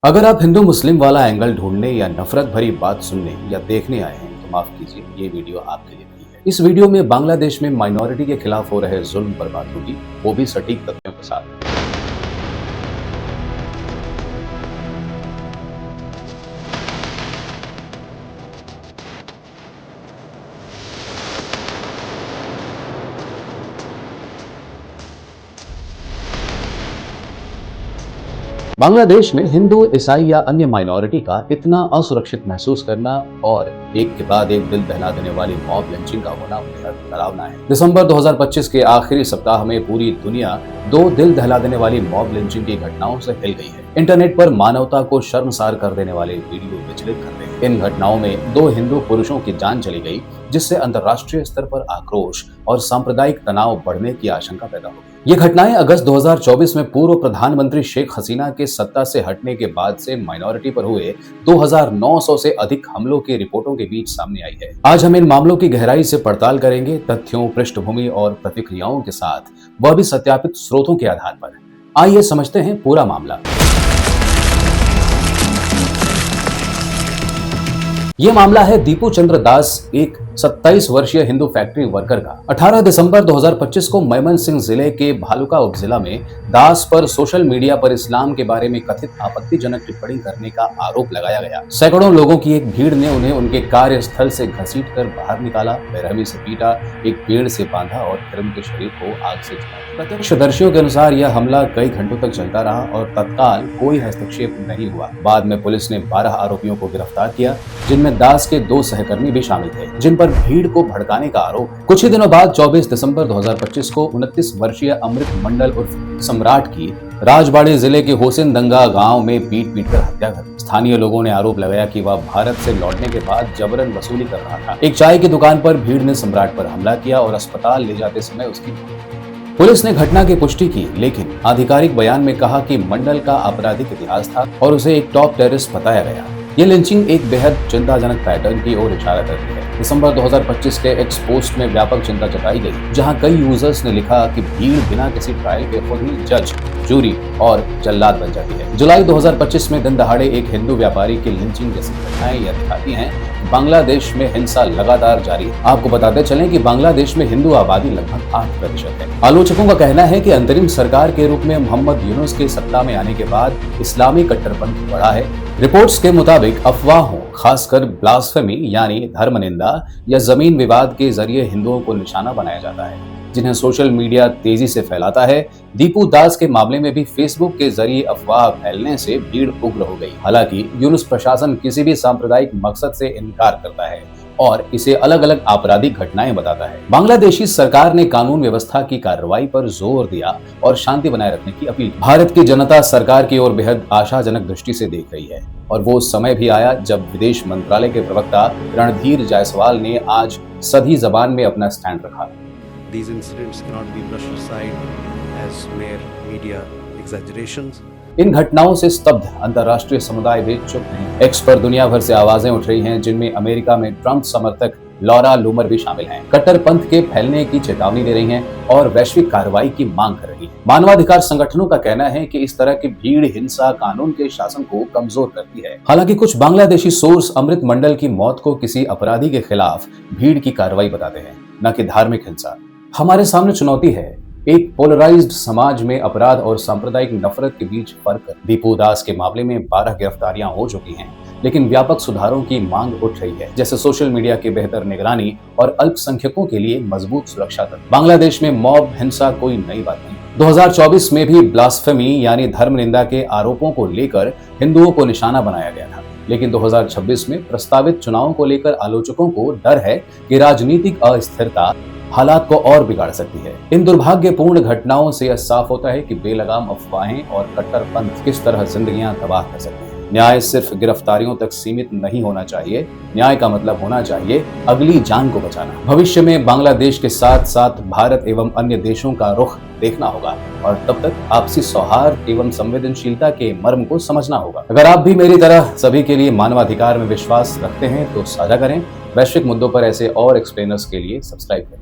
अगर आप हिंदू मुस्लिम वाला एंगल ढूंढने या नफरत भरी बात सुनने या देखने आए हैं तो माफ कीजिए, ये वीडियो आपके लिए नहीं है। इस वीडियो में बांग्लादेश में माइनॉरिटी के खिलाफ हो रहे जुल्म पर बात होगी, वो भी सटीक तथ्यों के साथ। बांग्लादेश में हिंदू, ईसाई या अन्य माइनॉरिटी का इतना असुरक्षित महसूस करना और एक के बाद एक दिल दहला देने वाली मॉब लिंचिंग का होना बेहद डरावना है। दिसंबर 2025 के आखिरी सप्ताह में पूरी दुनिया दो दिल दहला देने वाली मॉब लिंचिंग की घटनाओं से हिल गई है। इंटरनेट पर मानवता को शर्मसार कर देने वाले वीडियो विचलित कर रहे हैं। इन घटनाओं में दो हिंदू पुरुषों की जान चली गई, जिससे अंतर्राष्ट्रीय स्तर पर आक्रोश और सांप्रदायिक तनाव बढ़ने की आशंका पैदा हो गई। ये घटनाएं अगस्त 2024 में पूर्व प्रधानमंत्री शेख हसीना के सत्ता से हटने के बाद से माइनॉरिटी पर हुए 2900 से अधिक हमलों की रिपोर्टों के बीच सामने आई है। आज हम इन मामलों की गहराई से पड़ताल करेंगे, तथ्यों, पृष्ठभूमि और प्रतिक्रियाओं के साथ, वह भी सत्यापित स्रोतों के आधार पर। आइए समझते हैं पूरा मामला। ये मामला है दीपू चंद्र दास, एक 27 वर्षीय हिंदू फैक्ट्री वर्कर का। 18 दिसंबर 2025 को मयमनसिंह जिले के भालुका उपजिला में दास पर सोशल मीडिया पर इस्लाम के बारे में कथित आपत्तिजनक टिप्पणी करने का आरोप लगाया गया। सैकड़ों लोगों की एक भीड़ ने उन्हें उनके कार्यस्थल से घसीटकर बाहर निकाला, बेरहमी से पीटा, एक पेड़ से बांधा और फिर उनके शरीर को आग से जलाया। प्रत्यक्षदर्शियों के अनुसार यह हमला कई घंटों तक चलता रहा और तत्काल कोई हस्तक्षेप नहीं हुआ। बाद में पुलिस ने 12 आरोपियों को गिरफ्तार किया, जिनमें दास के 2 सहकर्मी भी शामिल थे, जिन पर भीड़ को भड़काने का आरोप है। कुछ ही दिनों बाद 24 दिसंबर 2025 को 29 वर्षीय अमृत मंडल उर्फ सम्राट की राजबाड़ी जिले के होसिन दंगा गांव में पीट कर हत्या कर दी। स्थानीय लोगों ने आरोप लगाया कि वह भारत से लौटने के बाद जबरन वसूली कर रहा था। एक चाय की दुकान पर भीड़ ने सम्राट पर हमला किया और अस्पताल ले जाते समय उसकी पुलिस ने घटना की पुष्टि की, लेकिन आधिकारिक बयान में कहा कि मंडल का आपराधिक इतिहास था और उसे एक टॉप टेररिस्ट बताया गया। ये लिंचिंग एक बेहद चिंताजनक पैटर्न की ओर इशारा करती है। दिसंबर 2025 के एक्स पोस्ट में व्यापक चिंता जताई गई, जहां कई यूजर्स ने लिखा कि भीड़ बिना किसी ट्रायल के खुद ही जज, जूरी और जल्लाद बन जाती है। जुलाई 2025 में दिन दहाड़े एक हिंदू व्यापारी की लिंचिंग जैसी घटनाएं यह दिखाती हैं बांग्लादेश में हिंसा लगातार जारी है। आपको बताते चलें कि बांग्लादेश में हिंदू आबादी लगभग 8% है। आलोचकों का कहना है कि अंतरिम सरकार के रूप में मोहम्मद यूनुस के सत्ता में आने के बाद इस्लामी कट्टरपंथ बढ़ा है। रिपोर्ट्स के मुताबिक अफवाहों, खासकर ब्लास्फेमी यानी धर्म निंदा या जमीन विवाद के जरिए हिंदुओं को निशाना बनाया जाता है, जिन्हें सोशल मीडिया तेजी से फैलाता है। दीपू दास के मामले में भी फेसबुक के जरिए अफवाह फैलने से भीड़ उग्र हो गई। हालांकि यूनुस प्रशासन किसी भी सांप्रदायिक मकसद से इनकार करता है और इसे अलग अलग आपराधिक घटनाएं बताता है। बांग्लादेशी सरकार ने कानून व्यवस्था की कार्रवाई पर जोर दिया और शांति बनाए रखने की अपील। भारत की जनता सरकार की ओर बेहद आशाजनक दृष्टि से देख रही है और वो समय भी आया जब विदेश मंत्रालय के प्रवक्ता रणधीर जायसवाल ने आज सधी जबान में अपना स्टैंड रखा। These incidents cannot be brushed aside as mere media exaggerations. इन घटनाओं से स्तब्ध अंतर्राष्ट्रीय समुदाय भी चुप नहीं। एक्स पर दुनिया भर से आवाजें उठ रही हैं, जिनमें अमेरिका में ट्रंप समर्थक लॉरा लूमर भी शामिल हैं। कट्टरपंथ के फैलने की चेतावनी दे रही हैं और वैश्विक कार्रवाई की मांग कर रही हैं। मानवाधिकार संगठनों का कहना है कि इस तरह की भीड़ हिंसा कानून के शासन को कमजोर करती है। हालांकि कुछ बांग्लादेशी सोर्स अमृत मंडल की मौत को किसी अपराधी के खिलाफ भीड़ की कार्रवाई बताते हैं, न कि धार्मिक हिंसा। हमारे सामने चुनौती है एक पोलराइज्ड समाज में अपराध और सांप्रदायिक नफरत के बीच फर्क। दीपू दास के मामले में 12 गिरफ्तारियां हो चुकी हैं, लेकिन व्यापक सुधारों की मांग उठ रही है, जैसे सोशल मीडिया की बेहतर निगरानी और अल्पसंख्यकों के लिए मजबूत सुरक्षा तंत्र। बांग्लादेश में मॉब हिंसा कोई नई बात नहीं। 2024 में भी ब्लास्फेमी यानी धर्म निंदा के आरोपों को लेकर हिंदुओं को निशाना बनाया गया था, लेकिन 2026 में प्रस्तावित चुनावों को लेकर आलोचकों को डर है कि राजनीतिक अस्थिरता हालात को और बिगाड़ सकती है। इन दुर्भाग्यपूर्ण घटनाओं से यह साफ होता है कि बेलगाम अफवाहें और कट्टरपंथ किस तरह जिंदगियां तबाह कर सकते हैं। न्याय सिर्फ गिरफ्तारियों तक सीमित नहीं होना चाहिए। न्याय का मतलब होना चाहिए अगली जान को बचाना। भविष्य में बांग्लादेश के साथ साथ भारत एवं अन्य देशों का रुख देखना होगा और तब तक आपसी सौहार्द एवं संवेदनशीलता के मर्म को समझना होगा। अगर आप भी मेरी तरह सभी के लिए मानवाधिकार में विश्वास रखते हैं तो साझा करें। वैश्विक मुद्दों पर ऐसे और एक्सप्लेनर्स के लिए सब्सक्राइब करें।